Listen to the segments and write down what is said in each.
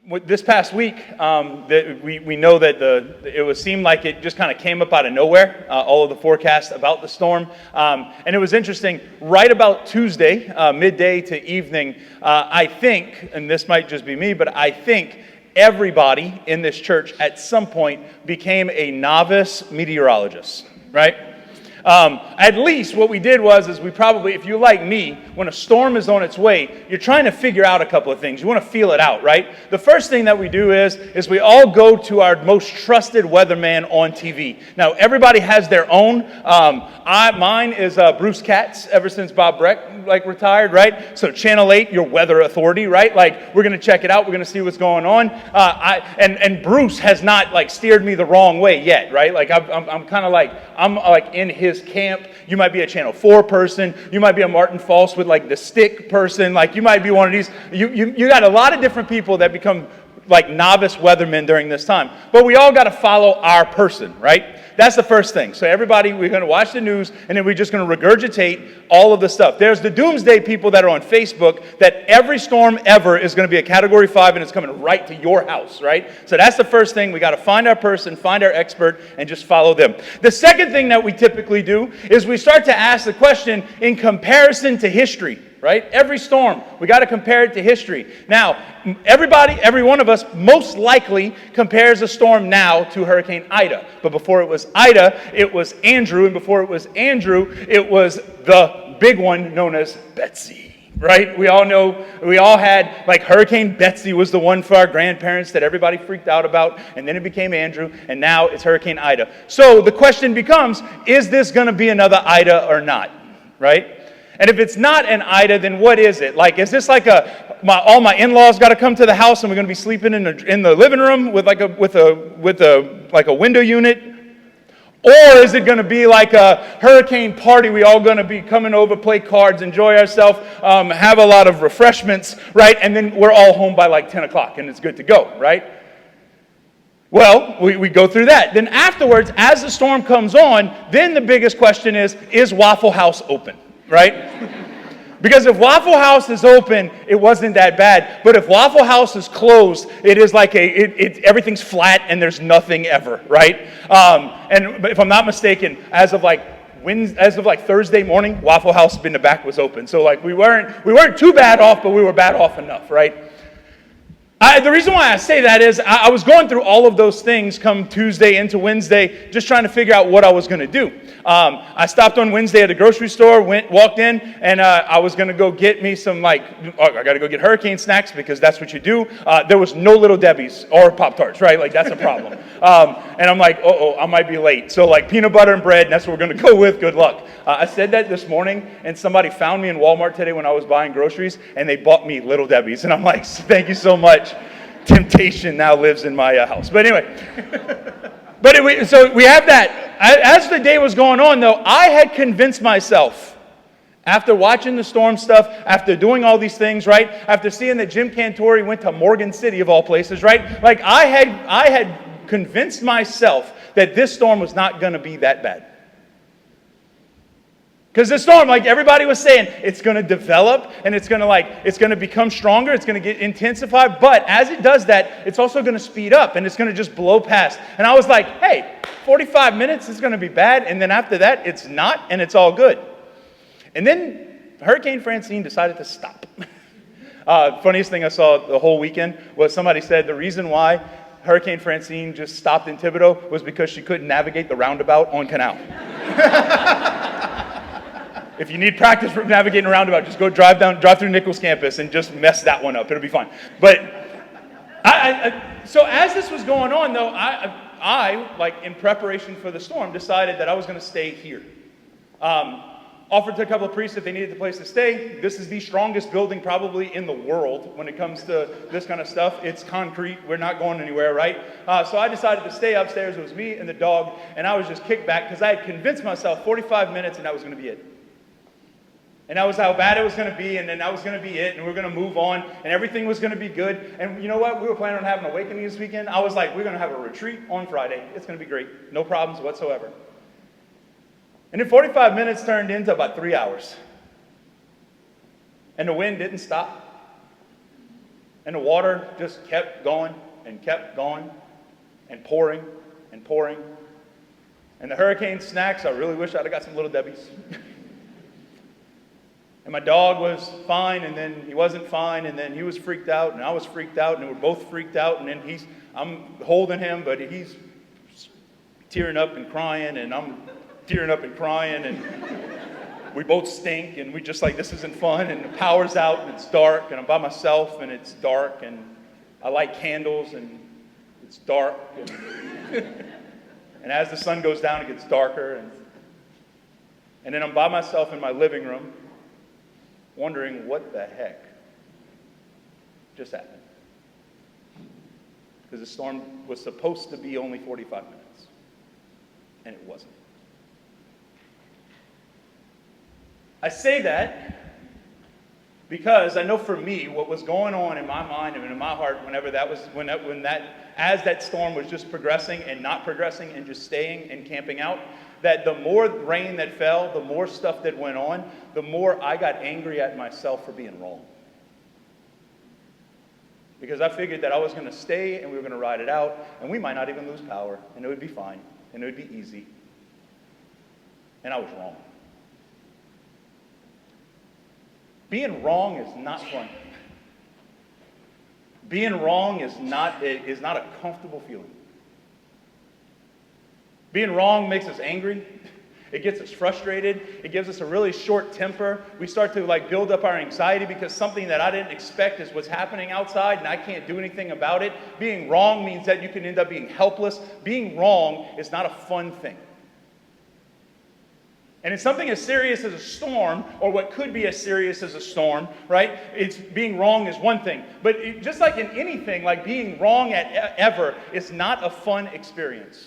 This past week, we know that seemed like it just kind of came up out of nowhere, all of the forecasts about the storm. And it was interesting, right about Tuesday, midday to evening, I think, and this might just be me, but I think everybody in this church at some point became a novice meteorologist, right? At least what we did is we probably, if you're like me, when a storm is on its way, you're trying to figure out a couple of things. You want to feel it out, right? The first thing that we do is we all go to our most trusted weatherman on TV. Now, everybody has their own. Mine is Bruce Katz, ever since Bob Breck retired, right? So Channel 8, your weather authority, right? We're going to check it out. We're going to see what's going on. And Bruce has not steered me the wrong way yet, right? I'm in his camp. You might be a Channel 4 person. You might be a Martin False with the stick person. You might be one of these. You got a lot of different people that become novice weathermen during this time. But we all got to follow our person, right? That's the first thing. So everybody, we're going to watch the news, and then we're just going to regurgitate all of the stuff. There's the doomsday people that are on Facebook that every storm ever is going to be a Category 5, and it's coming right to your house, right? So that's the first thing. We got to find our person, find our expert, and just follow them. The second thing that we typically do is we start to ask the question in comparison to history. Right? Every storm, we got to compare it to history. Now, every one of us most likely compares a storm now to Hurricane Ida. But before it was Ida, it was Andrew. And before it was Andrew, it was the big one known as Betsy. Right? We all had, Hurricane Betsy was the one for our grandparents that everybody freaked out about. And then it became Andrew. And now it's Hurricane Ida. So the question becomes, is this going to be another Ida or not? Right? And if it's not an Ida, then what is it? Is this all my in-laws got to come to the house and we're going to be sleeping in the living room with a window unit? Or is it going to be like a hurricane party? We all going to be coming over, play cards, enjoy ourselves, have a lot of refreshments, right? And then we're all home by 10 o'clock and it's good to go, right? Well, we go through that. Then afterwards, as the storm comes on, then the biggest question is Waffle House open? Right? Because if Waffle House is open, it wasn't that bad. But if Waffle House is closed, it is everything's flat and there's nothing ever, right? And if I'm not mistaken, as of Thursday morning, Waffle House in the back was open. So we weren't too bad off, but we were bad off enough, right? The reason why I say that is I was going through all of those things come Tuesday into Wednesday, just trying to figure out what I was going to do. I stopped on Wednesday at a grocery store, walked in, and I was going to go get me some, I got to go get hurricane snacks because that's what you do. There was no Little Debbie's or Pop-Tarts, right? That's a problem. And I'm I might be late. So peanut butter and bread, and that's what we're going to go with. Good luck. I said that this morning, and somebody found me in Walmart today when I was buying groceries, and they bought me Little Debbie's. And I'm thank you so much. Temptation now lives in my house. But anyway, so we have that. As the day was going on, though, I had convinced myself, after watching the storm stuff, after doing all these things, right, after seeing that Jim Cantore went to Morgan City, of all places, right, I had convinced myself that this storm was not going to be that bad. Because the storm, everybody was saying, it's going to develop and it's going to become stronger, it's going to get intensified, but as it does that, it's also going to speed up and it's going to just blow past. And I was hey, 45 minutes is going to be bad, and then after that, it's not, and it's all good. And then Hurricane Francine decided to stop. Funniest thing I saw the whole weekend was somebody said the reason why Hurricane Francine just stopped in Thibodaux was because she couldn't navigate the roundabout on Canal. If you need practice for navigating a roundabout, just go drive through Nichols campus and just mess that one up. It'll be fine. But so as this was going on, though, I in preparation for the storm, decided that I was going to stay here. Offered to a couple of priests if they needed the place to stay. This is the strongest building probably in the world when it comes to this kind of stuff. It's concrete. We're not going anywhere, right? So I decided to stay upstairs. It was me and the dog, and I was just kicked back because I had convinced myself 45 minutes and that was going to be it. And that was how bad it was going to be, and then that was going to be it, and we were going to move on, and everything was going to be good. And you know what? We were planning on having an awakening this weekend. I was we're going to have a retreat on Friday. It's going to be great. No problems whatsoever. And then 45 minutes turned into about 3 hours. And the wind didn't stop. And the water just kept going and pouring and pouring. And the hurricane snacks, I really wish I'd have got some Little Debbie's. And my dog was fine, and then he wasn't fine, and then he was freaked out, and I was freaked out, and we were both freaked out, and then I'm holding him, but he's tearing up and crying, and I'm tearing up and crying, and we both stink, and we just like, this isn't fun, and the power's out, and it's dark, and I'm by myself, and it's dark, and I light candles, and it's dark, and as the sun goes down, it gets darker, and then I'm by myself in my living room, wondering what the heck just happened. Because the storm was supposed to be only 45 minutes, and it wasn't. I say that because I know for me, what was going on in my mind and in my heart as that storm was just progressing and not progressing and just staying and camping out, that the more rain that fell, the more stuff that went on, the more I got angry at myself for being wrong. Because I figured that I was going to stay and we were going to ride it out, and we might not even lose power, and it would be fine, and it would be easy. And I was wrong. Being wrong is not fun. Being wrong is not a comfortable feeling. Being wrong makes us angry. It gets us frustrated. It gives us a really short temper. We start to build up our anxiety because something that I didn't expect is what's happening outside and I can't do anything about it. Being wrong means that you can end up being helpless. Being wrong is not a fun thing. And it's something as serious as a storm, or what could be as serious as a storm, right? It's being wrong is one thing. But just like in anything, like being wrong ever is not a fun experience.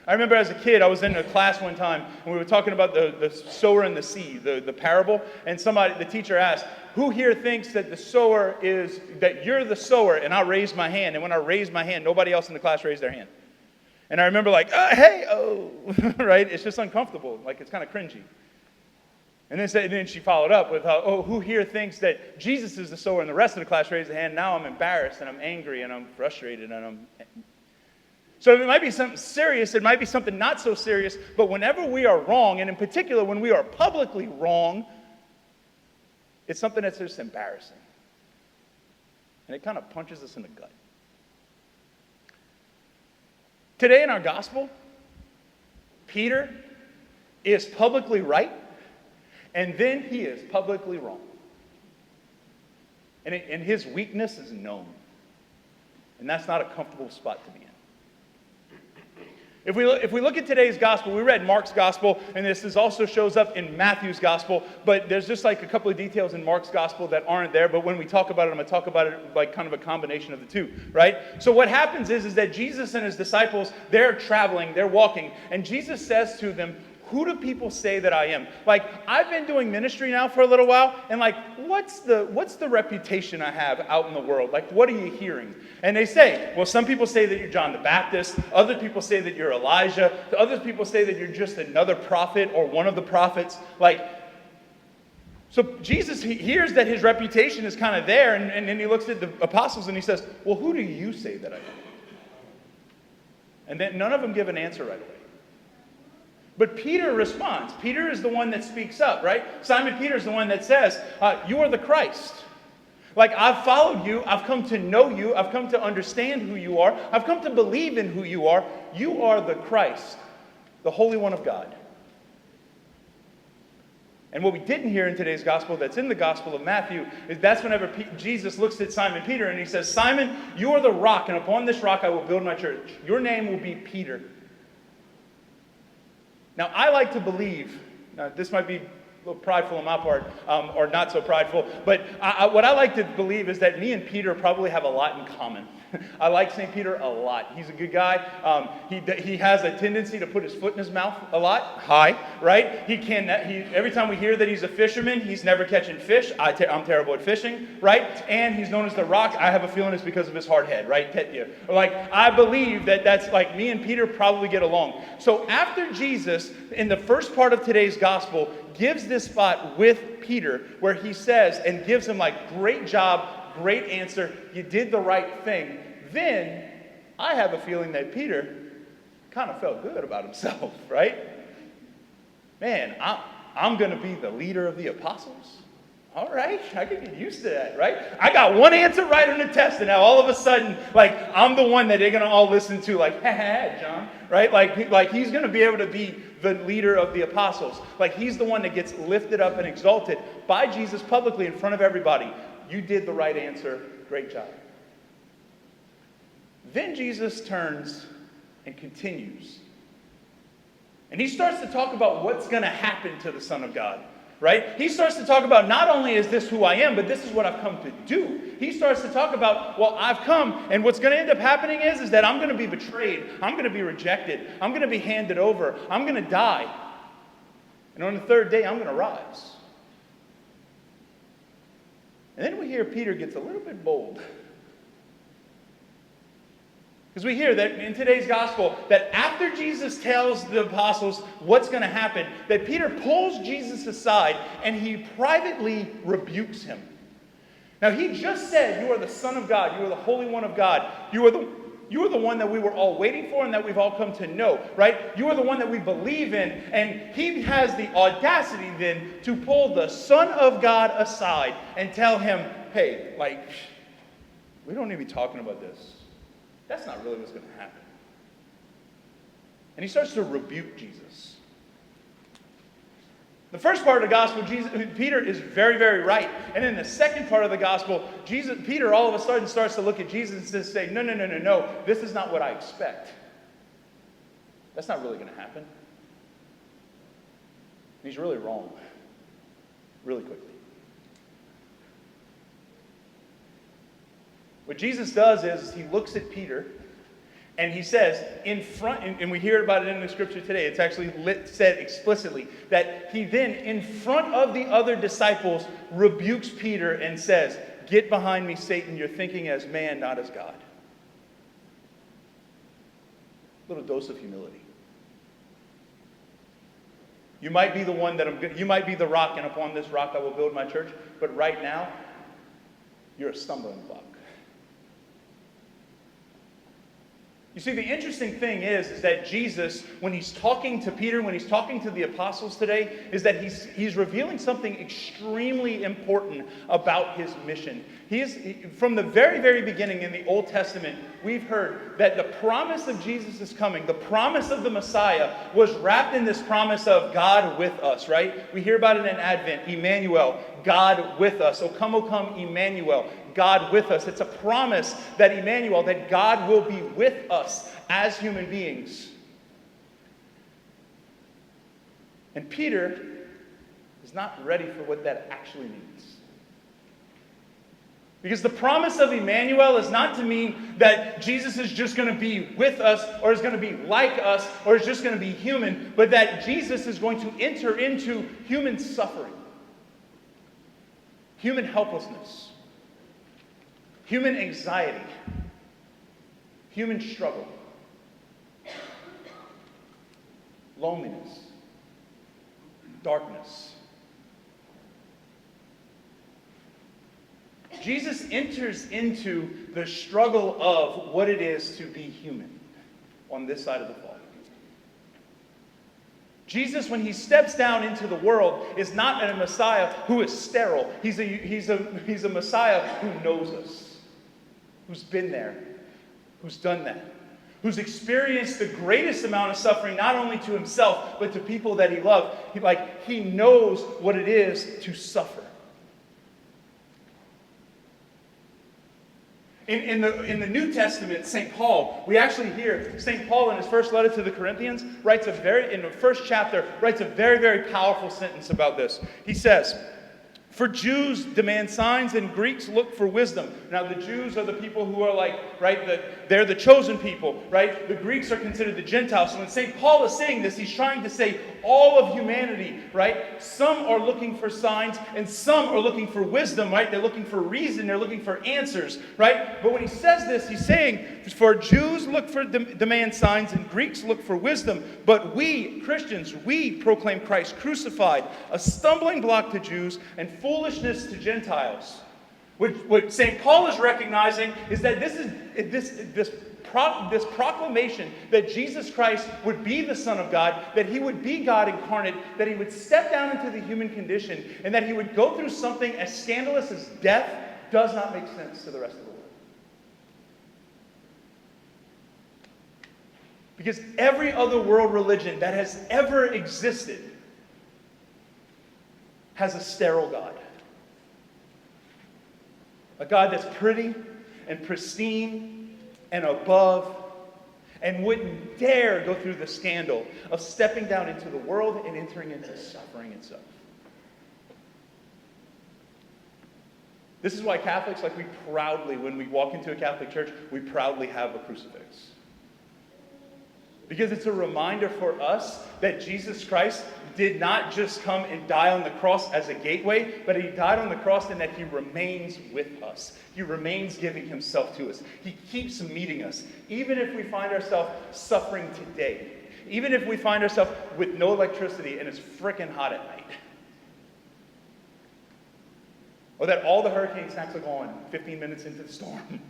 I remember as a kid, I was in a class one time, and we were talking about the sower and the seed, the parable, and the teacher asked, who here thinks that that you're the sower? And I raised my hand, and when I raised my hand, nobody else in the class raised their hand. And I remember right? It's just uncomfortable, it's kind of cringy. And then she followed up with, who here thinks that Jesus is the sower? And the rest of the class raised their hand. Now I'm embarrassed, and I'm angry, and I'm frustrated, So it might be something serious, it might be something not so serious, but whenever we are wrong, and in particular when we are publicly wrong, it's something that's just embarrassing. And it kind of punches us in the gut. Today in our gospel, Peter is publicly right, and then he is publicly wrong. And his weakness is known. And that's not a comfortable spot to be in. If we look at today's gospel, we read Mark's gospel, and this also shows up in Matthew's gospel, but there's just a couple of details in Mark's gospel that aren't there, but when we talk about it, I'm going to talk about it like kind of a combination of the two, right? So what happens is that Jesus and his disciples, they're traveling, they're walking, and Jesus says to them, who do people say that I am? I've been doing ministry now for a little while, and what's the reputation I have out in the world? What are you hearing? And they say, well, some people say that you're John the Baptist. Other people say that you're Elijah. Other people say that you're just another prophet or one of the prophets. So Jesus, he hears that his reputation is kind of there, and then he looks at the apostles and he says, well, who do you say that I am? And then none of them give an answer right away. But Peter responds. Peter is the one that speaks up, right? Simon Peter is the one that says, you are the Christ. I've followed you. I've come to know you. I've come to understand who you are. I've come to believe in who you are. You are the Christ, the Holy One of God. And what we didn't hear in today's gospel, that's in the Gospel of Matthew, is that's whenever Jesus looks at Simon Peter and he says, Simon, you are the rock, and upon this rock I will build my church. Your name will be Peter. Now, I like to believe, this might be a little prideful on my part, or not so prideful, but what I like to believe is that me and Peter probably have a lot in common. I like St. Peter a lot. He's a good guy. He has a tendency to put his foot in his mouth a lot. Hi, right? Every time we hear that he's a fisherman, he's never catching fish. I'm terrible at fishing, right? And he's known as the rock. I have a feeling it's because of his hard head, right? I believe that's me and Peter probably get along. So after Jesus, in the first part of today's gospel, gives this spot with Peter where he says and gives him great job, great answer. You did the right thing. Then I have a feeling that Peter kind of felt good about himself, right? Man, I'm going to be the leader of the apostles. All right, I can get used to that, right? I got one answer right on the test, and now all of a sudden, like, I'm the one that they're going to all listen to, like, ha, John, right? Like he's going to be able to be the leader of the apostles. Like, he's the one that gets lifted up and exalted by Jesus publicly in front of everybody. You did the right answer. Great job. Then Jesus turns and continues. And he starts to talk about what's going to happen to the Son of God. Right? He starts to talk about, not only is this who I am, but this is what I've come to do. He starts to talk about, well, I've come, and what's going to end up happening is that I'm going to be betrayed. I'm going to be rejected. I'm going to be handed over. I'm going to die. And on the third day, I'm going to rise. And then we hear Peter gets a little bit bold. Because we hear that in today's gospel, that after Jesus tells the apostles what's going to happen, that Peter pulls Jesus aside and he privately rebukes him. Now, he just said, you are the Son of God. You are the Holy One of God. You are the one that we were all waiting for and that we've all come to know, right? You are the one that we believe in. And he has the audacity then to pull the Son of God aside and tell him, hey, like, we don't need to be talking about this. That's not really what's going to happen. And he starts to rebuke Jesus. The first part of the gospel, Peter is very, very right. And in the second part of the gospel, Peter all of a sudden starts to look at Jesus and say, no, this is not what I expect. That's not really going to happen. And he's really wrong. Really quickly. What Jesus does is he looks at Peter and he says in front, and we hear about it in the scripture today, it's actually said explicitly, that he then in front of the other disciples rebukes Peter and says, get behind me, Satan, you're thinking as man, not as God. A little dose of humility. You might be the one that you might be the rock, and upon this rock I will build my church, but right now, you're a stumbling block. You see, the interesting thing is that Jesus, when he's talking to Peter, when he's talking to the apostles today, is that he's revealing something extremely important about his mission. From the very, very beginning in the Old Testament, we've heard that the promise of Jesus is coming, the promise of the Messiah, was wrapped in this promise of God with us, right? We hear about it in Advent, Emmanuel, God with us. O come, Emmanuel, God with us. It's a promise that Emmanuel, that God will be with us as human beings. And Peter is not ready for what that actually means. Because the promise of Emmanuel is not to mean that Jesus is just going to be with us, or is going to be like us, or is just going to be human, but that Jesus is going to enter into human suffering, human helplessness, human anxiety, human struggle, loneliness, darkness. Jesus enters into the struggle of what it is to be human on this side of the fall. Jesus, when he steps down into the world, is not a Messiah who is sterile. He's a Messiah who knows us, who's been there, who's done that, who's experienced the greatest amount of suffering, not only to himself, but to people that he loved. He knows what it is to suffer. In the New Testament, St. Paul, we actually hear St. Paul in his first letter to the Corinthians in the first chapter, writes a very, very powerful sentence about this. He says, for Jews demand signs and Greeks look for wisdom. Now the Jews are the people who are they're the chosen people, right? The Greeks are considered the Gentiles. So when St. Paul is saying this, he's trying to say all of humanity, right? Some are looking for signs and some are looking for wisdom, right? They're looking for reason, they're looking for answers, right? But when he says this, he's saying, for Jews look for demand signs and Greeks look for wisdom, but we, Christians, we proclaim Christ crucified, a stumbling block to Jews and foolishness to Gentiles. What St. Paul is recognizing is that this proclamation that Jesus Christ would be the Son of God, that he would be God incarnate, that he would step down into the human condition, and that he would go through something as scandalous as death does not make sense to the rest of the world. Because every other world religion that has ever existed has a sterile God. A God that's pretty and pristine and above and wouldn't dare go through the scandal of stepping down into the world and entering into suffering itself. This is why Catholics, like we proudly, when we walk into a Catholic church, we proudly have a crucifix. Because it's a reminder for us that Jesus Christ did not just come and die on the cross as a gateway, but he died on the cross and that he remains with us. He remains giving himself to us. He keeps meeting us. Even if we find ourselves suffering today, even if we find ourselves with no electricity and it's freaking hot at night, or that all the hurricane snacks are gone 15 minutes into the storm,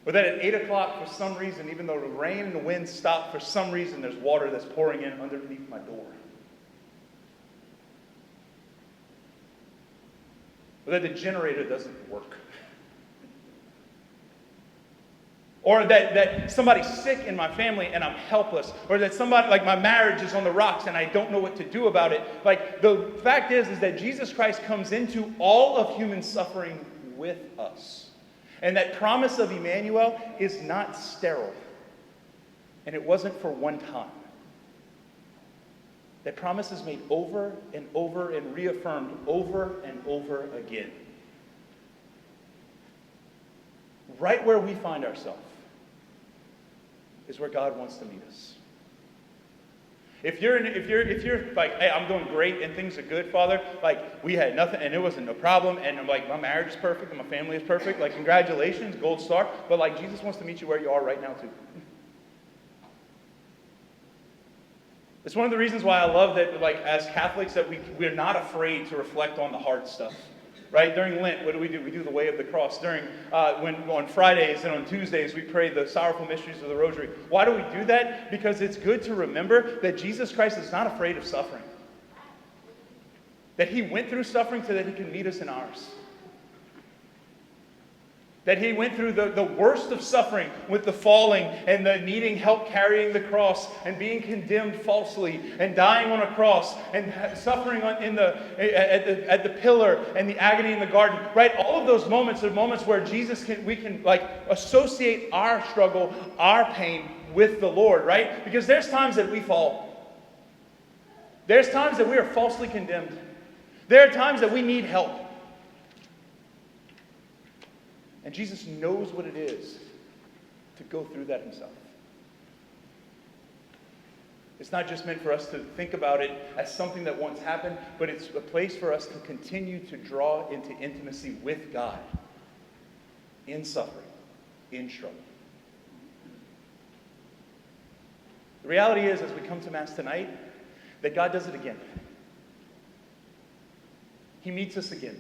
or that at 8 o'clock, for some reason, even though the rain and the wind stop, for some reason there's water that's pouring in underneath my door. Or that the generator doesn't work. Or that somebody's sick in my family and I'm helpless. Or that somebody, like my marriage is on the rocks and I don't know what to do about it. Like the fact is that Jesus Christ comes into all of human suffering with us. And that promise of Emmanuel is not sterile. And it wasn't for one time. That promise is made over and over and reaffirmed over and over again. Right where we find ourselves is where God wants to meet us. If you're like, hey, I'm doing great and things are good, Father, like we had nothing and it wasn't no problem and I'm like, my marriage is perfect and my family is perfect, like congratulations, gold star, but like Jesus wants to meet you where you are right now too. It's one of the reasons why I love that, like as Catholics, that we're not afraid to reflect on the hard stuff. Right? During Lent, what do? We do the way of the cross. During on Fridays and on Tuesdays, we pray the sorrowful mysteries of the Rosary. Why do we do that? Because it's good to remember that Jesus Christ is not afraid of suffering. That he went through suffering so that he can meet us in ours. That he went through the worst of suffering with the falling and the needing help carrying the cross and being condemned falsely and dying on a cross and suffering at the pillar and the agony in the garden. Right? All of those moments are moments where we can like associate our struggle, our pain with the Lord. Right? Because there's times that we fall. There's times that we are falsely condemned. There are times that we need help. And Jesus knows what it is to go through that himself. It's not just meant for us to think about it as something that once happened, but it's a place for us to continue to draw into intimacy with God in suffering, in struggle. The reality is, as we come to Mass tonight, that God does it again. He meets us again.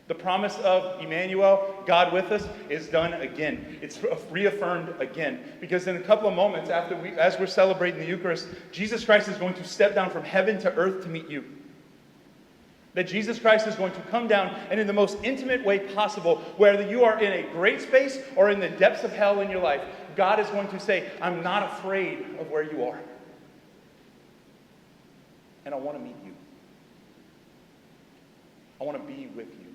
The promise of Emmanuel, God with us, is done again. It's reaffirmed again. Because in a couple of moments, as we're celebrating the Eucharist, Jesus Christ is going to step down from heaven to earth to meet you. That Jesus Christ is going to come down and in the most intimate way possible, whether you are in a great space or in the depths of hell in your life, God is going to say, I'm not afraid of where you are. And I want to meet you. I want to be with you.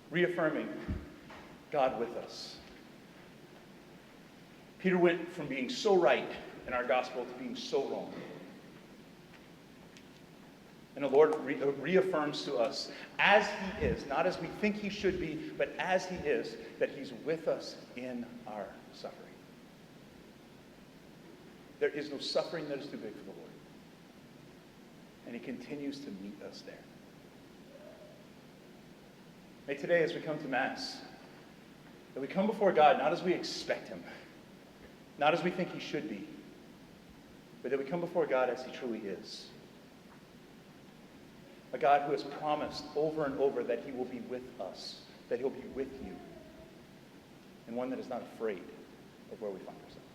Reaffirming God with us. Peter went from being so right in our gospel to being so wrong. And the Lord reaffirms to us, as he is, not as we think he should be, but as he is, that he's with us in our suffering. There is no suffering that is too big for the Lord. And he continues to meet us there. May today, as we come to Mass, that we come before God not as we expect him, not as we think he should be, but that we come before God as he truly is. a God who has promised over and over that he will be with us, that he'll be with you, and one that is not afraid of where we find ourselves.